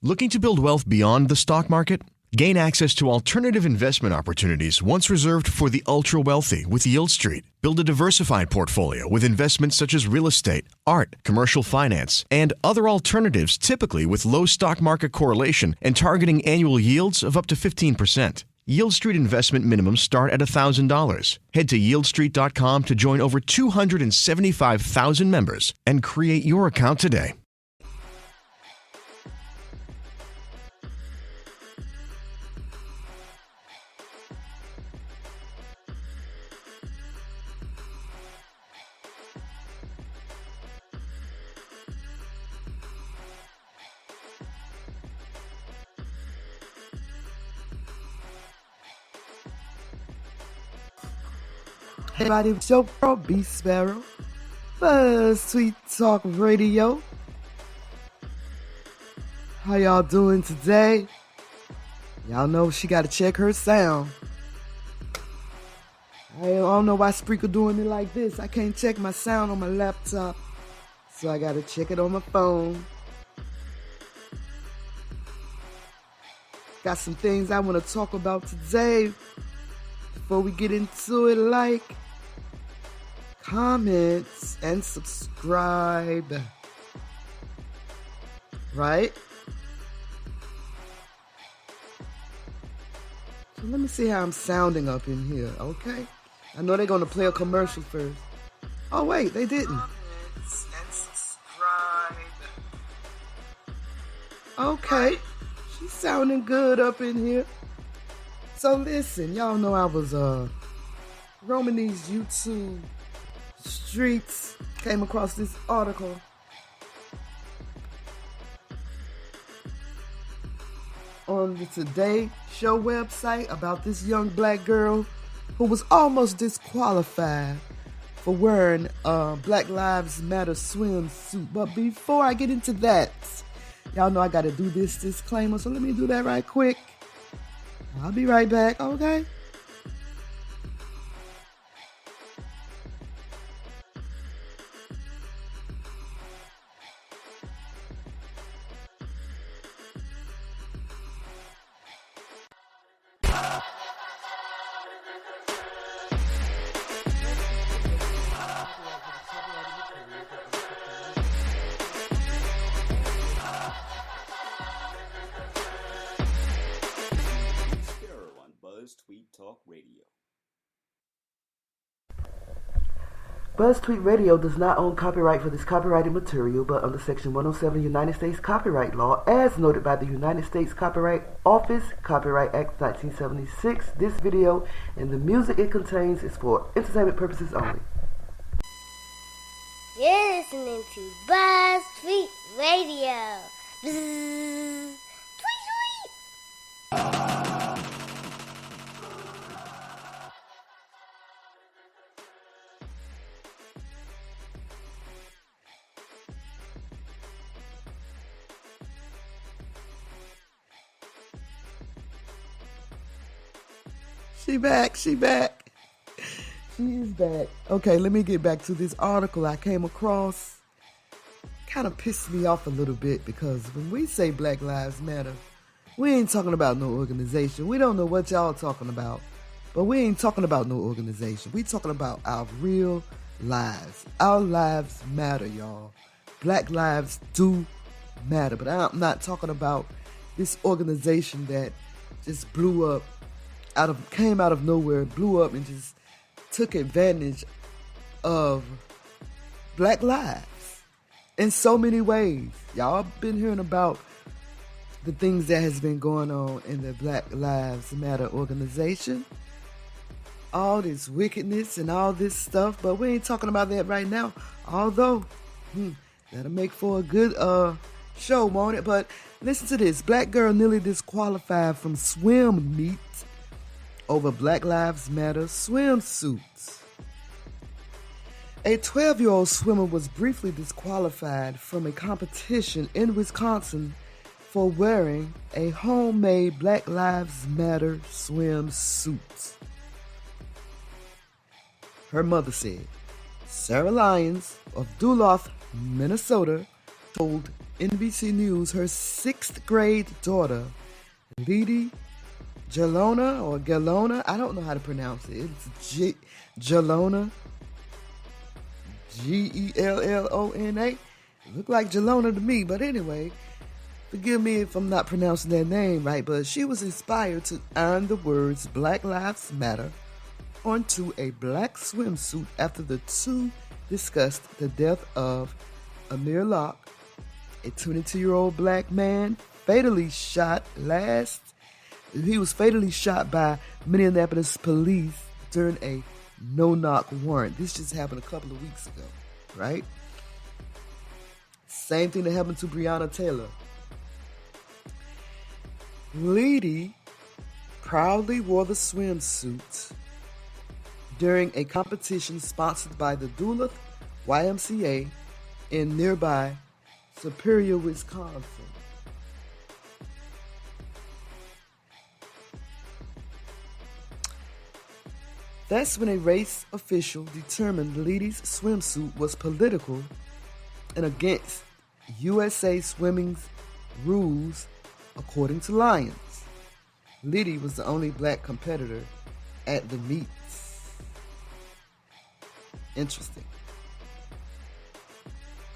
Looking to build wealth beyond the stock market? Gain access to alternative investment opportunities once reserved for the ultra-wealthy with Yield Street. Build a diversified portfolio with investments such as real estate, art, commercial finance, and other alternatives typically with low stock market correlation and targeting annual yields of up to 15%. Yield Street investment minimums start at $1,000. Head to yieldstreet.com to join over 275,000 members and create your account today. Hey everybody, it's your girl BeeSparrow, BuzzzTweet Talk Radio. How y'all doing today? Y'all know she gotta check her sound. I don't know why Spreaker doing it like this. I can't check my sound on my laptop, so I gotta check it on my phone. Got some things I want to talk about today. Before we get into it, like, comments, and subscribe. Right? So let me see how I'm sounding up in here, okay? I know they're going to play a commercial first. Oh, wait, they didn't. Comments and subscribe. Okay. She's sounding good up in here. So listen, y'all know I was roaming these YouTube streets, came across this article on the Today Show website about this young black girl who was almost disqualified for wearing a Black Lives Matter swimsuit. But before I get into that, y'all know I gotta do this disclaimer, so let me do that right quick. I'll be right back, okay? BuzzTweet Talk Radio. BuzzTweet Radio does not own copyright for this copyrighted material, but under Section 107 United States Copyright Law, as noted by the United States Copyright Office, Copyright Act 1976, this video and the music it contains is for entertainment purposes only. You're listening to BuzzTweet Radio. Buzz. Tweet, tweet. She back. She is back. Okay, let me get back to this article I came across. Kind of pissed me off a little bit because when we say Black Lives Matter, we ain't talking about no organization. We don't know what y'all talking about, but we ain't talking about no organization. We talking about our real lives. Our lives matter, y'all. Black lives do matter, but I'm not talking about this organization that just blew up, came out of nowhere, blew up and just took advantage of black lives in so many ways. Y'all been hearing about the things that has been going on in the Black Lives Matter organization. All this wickedness and all this stuff, but we ain't talking about that right now. Although, that'll make for a good show, won't it? But listen to this. Black girl nearly disqualified from swim meet over Black Lives Matter swimsuits. A 12-year-old swimmer was briefly disqualified from a competition in Wisconsin for wearing a homemade Black Lives Matter swimsuit. Her mother said, Sarah Lyons of Duluth, Minnesota, told NBC News her 6th grade daughter, Lady Gelona or Gelona. I don't know how to pronounce it. It's Gelona. Gellona. Look like Gelona to me, but anyway, forgive me if I'm not pronouncing that name right, but she was inspired to iron the words Black Lives Matter onto a black swimsuit after the two discussed the death of Amir Locke, a 22-year-old black man He was fatally shot by Minneapolis police during a no-knock warrant. This just happened a couple of weeks ago, right? Same thing that happened to Breonna Taylor. Lady proudly wore the swimsuit during a competition sponsored by the Duluth YMCA in nearby Superior, Wisconsin. That's when a race official determined Leedy's swimsuit was political and against USA Swimming's rules, according to Lyons. Leedy was the only black competitor at the meets. Interesting.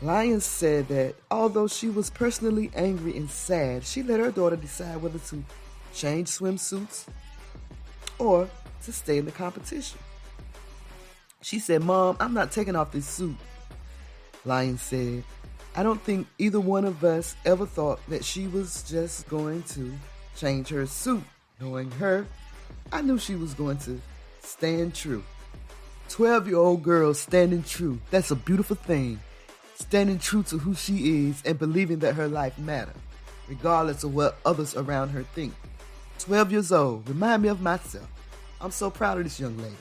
Lyons said that although she was personally angry and sad, she let her daughter decide whether to change swimsuits or to stay in the competition. She said, "Mom, I'm not taking off this suit." Lyons said, "I don't think either one of us ever thought that she was just going to change her suit. Knowing her, I knew she was going to stand true." 12-year-old girl standing true. That's a beautiful thing. Standing true to who she is and believing that her life matters, regardless of what others around her think. 12 years old. Remind me of myself. I'm so proud of this young lady.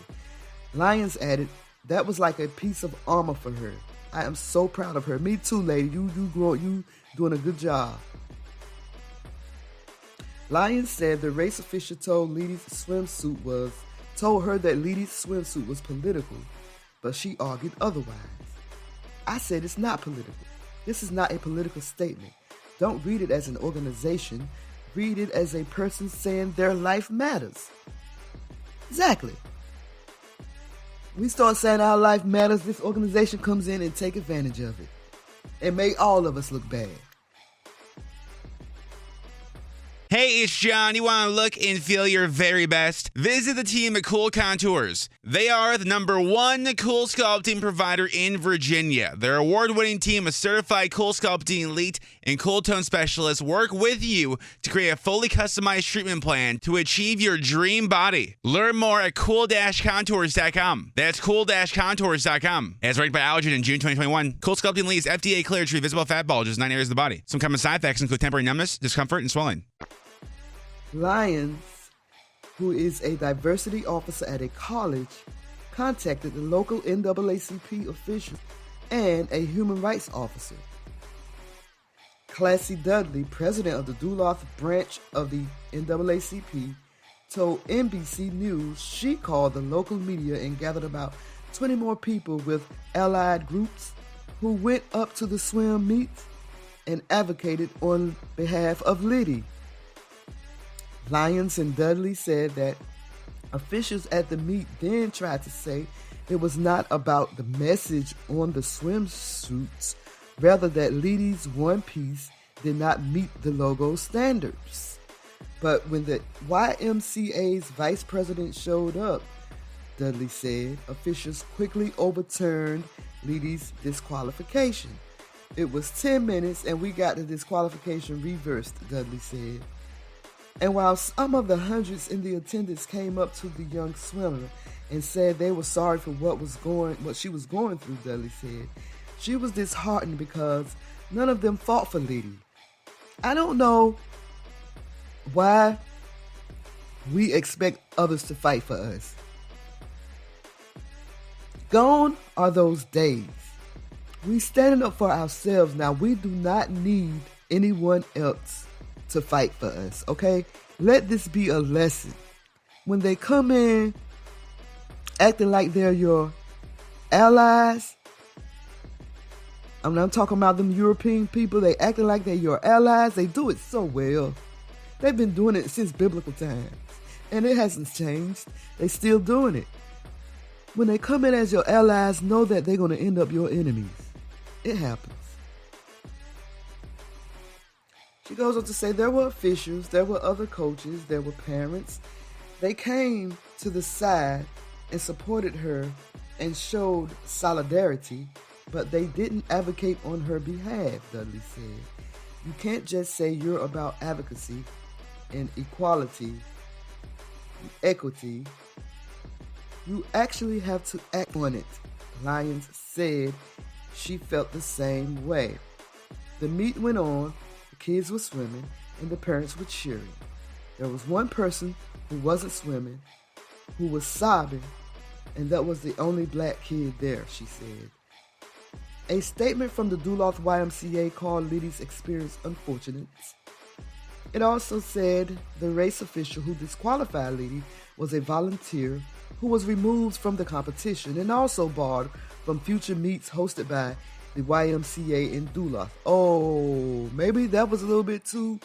Lyons added, "That was like a piece of armor for her. I am so proud of her." Me too, lady. You doing a good job. Lyons said the race official told her that Leedy's swimsuit was political, but she argued otherwise. I said it's not political. This is not a political statement. Don't read it as an organization. Read it as a person saying their life matters. Exactly. We start saying our life matters, this organization comes in and take advantage of it and make all of us look bad. Hey, it's John. You want to look and feel your very best? Visit the team at Cool Contours. They are the #1 cool sculpting provider in Virginia. Their award-winning team of certified cool sculpting elite and cool tone specialists work with you to create a fully customized treatment plan to achieve your dream body. Learn more at cool-contours.com. That's cool-contours.com. As ranked by Allergen in June 2021, Cool Sculpting leads FDA cleared to treat visible fat bulges in 9 areas of the body. Some common side effects include temporary numbness, discomfort, and swelling. Lyons, who is a diversity officer at a college, contacted the local NAACP official and a human rights officer. Classy Dudley, president of the Duluth branch of the NAACP, told NBC News she called the local media and gathered about 20 more people with allied groups who went up to the swim meets and advocated on behalf of Liddy. Lyons and Dudley said that officials at the meet then tried to say it was not about the message on the swimsuits, rather that Leedy's one piece did not meet the logo standards. But when the YMCA's vice president showed up, Dudley said, officials quickly overturned Leedy's disqualification. It was 10 minutes and we got the disqualification reversed, Dudley said. And while some of the hundreds in the attendance came up to the young swimmer and said they were sorry for what she was going through, Dudley said, she was disheartened because none of them fought for Leedy. I don't know why we expect others to fight for us. Gone are those days. We standing up for ourselves now. We do not need anyone else to fight for us, okay? Let this be a lesson. When they come in acting like they're your allies, I'm talking about them European people. They acting like they're your allies. They do it so well. They've been doing it since biblical times. And it hasn't changed. They still doing it. When they come in as your allies, know that they're going to end up your enemies. It happens. She goes on to say there were officials, there were other coaches, there were parents. They came to the side and supported her and showed solidarity, but they didn't advocate on her behalf, Dudley said. You can't just say you're about advocacy and equality, equity. You actually have to act on it. Lyons said she felt the same way. The meet went on, the kids were swimming, and the parents were cheering. There was one person who wasn't swimming, who was sobbing, and that was the only black kid there, she said. A statement from the Duluth YMCA called Liddy's experience unfortunate. It also said the race official who disqualified Liddy was a volunteer who was removed from the competition and also barred from future meets hosted by the YMCA in Duluth. Oh, maybe that was a little bit too...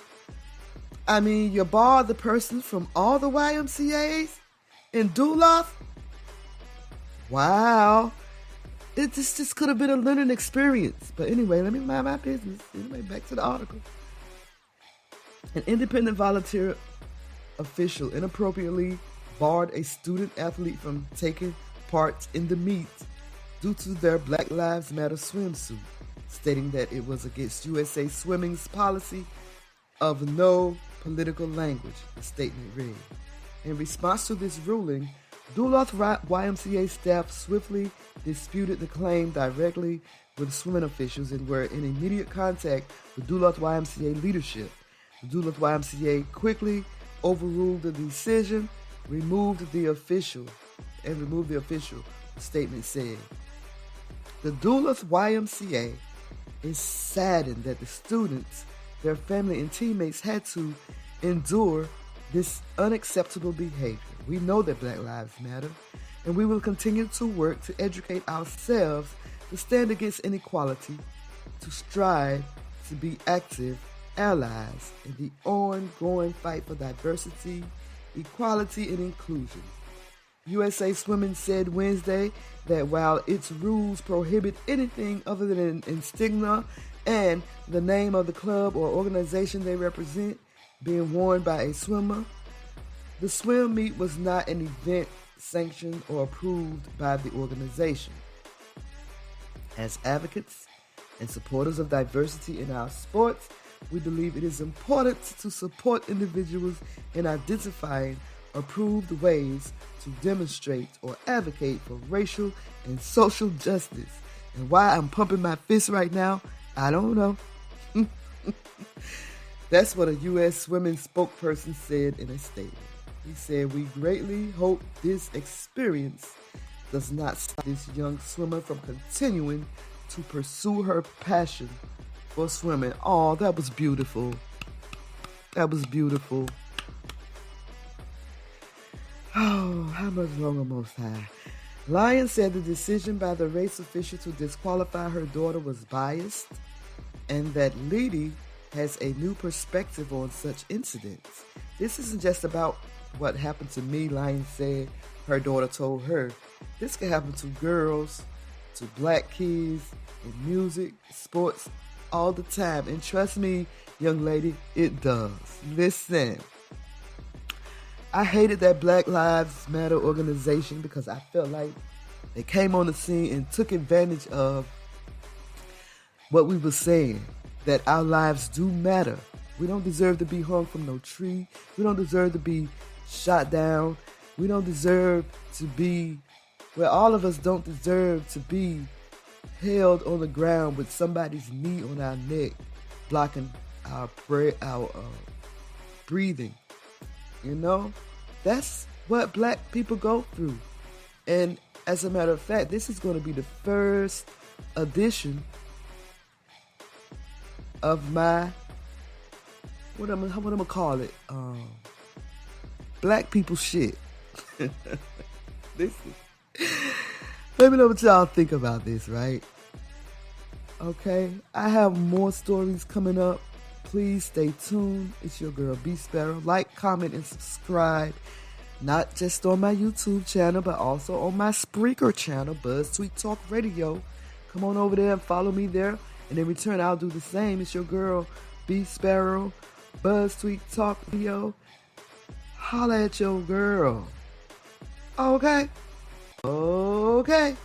you barred the person from all the YMCAs in Duluth? Wow. This just could have been a learning experience. But anyway, let me mind my business. Anyway, back to the article. An independent volunteer official inappropriately barred a student athlete from taking part in the meet due to their Black Lives Matter swimsuit, stating that it was against USA Swimming's policy of no political language, the statement read. In response to this ruling, Duluth YMCA staff swiftly disputed the claim directly with swimming officials and were in immediate contact with Duluth YMCA leadership. The Duluth YMCA quickly overruled the decision, removed the official, the statement said. The Duluth YMCA is saddened that the students, their family, and teammates had to endure this unacceptable behavior. We know that Black Lives Matter, and we will continue to work to educate ourselves to stand against inequality, to strive to be active allies in the ongoing fight for diversity, equality, and inclusion. USA Swimming said Wednesday that while its rules prohibit anything other than an insignia and the name of the club or organization they represent being worn by a swimmer, the swim meet was not an event sanctioned or approved by the organization. As advocates and supporters of diversity in our sports, we believe it is important to support individuals in identifying approved ways to demonstrate or advocate for racial and social justice. And why I'm pumping my fist right now, I don't know. That's what a U.S. Swimming spokesperson said in a statement. He said, "We greatly hope this experience does not stop this young swimmer from continuing to pursue her passion for swimming." Oh, that was beautiful. That was beautiful. Oh, how much longer, Most High? Lyons said the decision by the race official to disqualify her daughter was biased and that Liddy has a new perspective on such incidents. This isn't just about what happened to me, Lyons said her daughter told her. This can happen to girls, to black kids, in music, sports, all the time. And trust me, young lady, it does. Listen, I hated that Black Lives Matter organization because I felt like they came on the scene and took advantage of what we were saying, that our lives do matter. We don't deserve to be hung from no tree. We don't deserve to be shot down. We don't deserve to be, all of us don't deserve to be held on the ground with somebody's knee on our neck, blocking our breathing. You know, that's what black people go through. And as a matter of fact, this is going to be the first edition of my, what I'm gonna call it, black people shit. Listen, let me know what y'all think about this, right? Okay, I have more stories coming up. Please stay tuned. It's your girl BeeSparrow. Like, comment, and subscribe. Not just on my YouTube channel, but also on my Spreaker channel, BuzzzTweet Talk Radio. Come on over there and follow me there. And in return, I'll do the same. It's your girl BeeSparrow, BuzzzTweet Talk Radio. Holla at your girl. Okay? Okay.